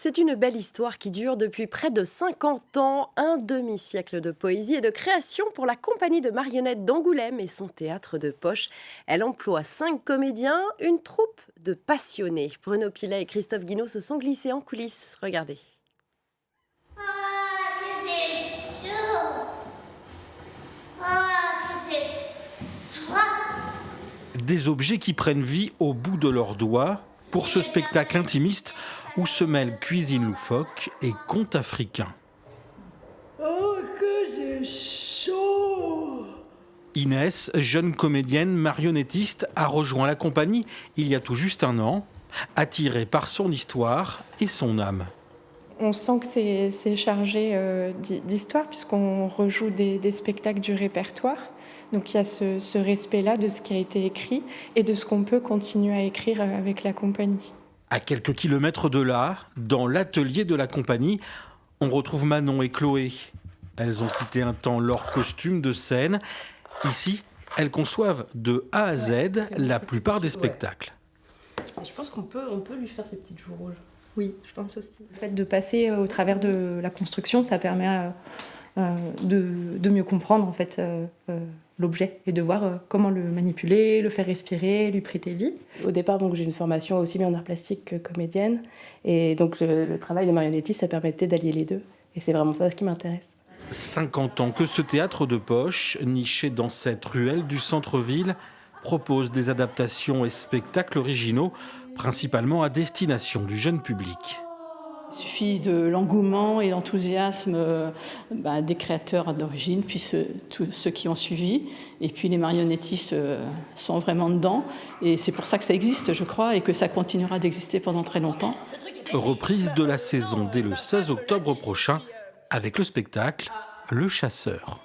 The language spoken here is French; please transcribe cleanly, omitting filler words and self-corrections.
C'est une belle histoire qui dure depuis près de 50 ans, un demi-siècle de poésie et de création pour la compagnie de marionnettes d'Angoulême et son théâtre de poche. Elle emploie 5 comédiens, une troupe de passionnés. Bruno Pilet et Christophe Guinaud se sont glissés en coulisses. Regardez. Ah, que j'ai chaud! Ah, que j'ai soif! Des objets qui prennent vie au bout de leurs doigts pour ce spectacle intimiste où se mêlent cuisine loufoque et contes africains. Oh, que j'ai chaud! Inès, jeune comédienne marionnettiste, a rejoint la compagnie il y a tout juste un an, attirée par son histoire et son âme. On sent que c'est chargé d'histoire puisqu'on rejoue des spectacles du répertoire. Donc il y a ce respect-là de ce qui a été écrit et de ce qu'on peut continuer à écrire avec la compagnie. À quelques kilomètres de là, dans l'atelier de la compagnie, on retrouve Manon et Chloé. Elles ont quitté un temps leur costume de scène. Ici, elles conçoivent de A à Z la plupart des spectacles. Et je pense qu'on peut lui faire ses petites joues rouges. Oui, je pense aussi. Le fait de passer au travers de la construction, ça permet de mieux comprendre en fait, l'objet et de voir comment le manipuler, le faire respirer, lui prêter vie. Au départ, donc, j'ai une formation aussi bien en art plastique que comédienne. Et donc le travail de marionnettiste, ça permettait d'allier les deux. Et c'est vraiment ça qui m'intéresse. 50 ans que ce théâtre de poche, niché dans cette ruelle du centre-ville, propose des adaptations et spectacles originaux, principalement à destination du jeune public. Il suffit de l'engouement et l'enthousiasme des créateurs d'origine, puis tous ceux qui ont suivi. Et puis les marionnettistes sont vraiment dedans. Et c'est pour ça que ça existe, je crois, et que ça continuera d'exister pendant très longtemps. Reprise de la saison dès le 16 octobre prochain avec le spectacle Le Chasseur.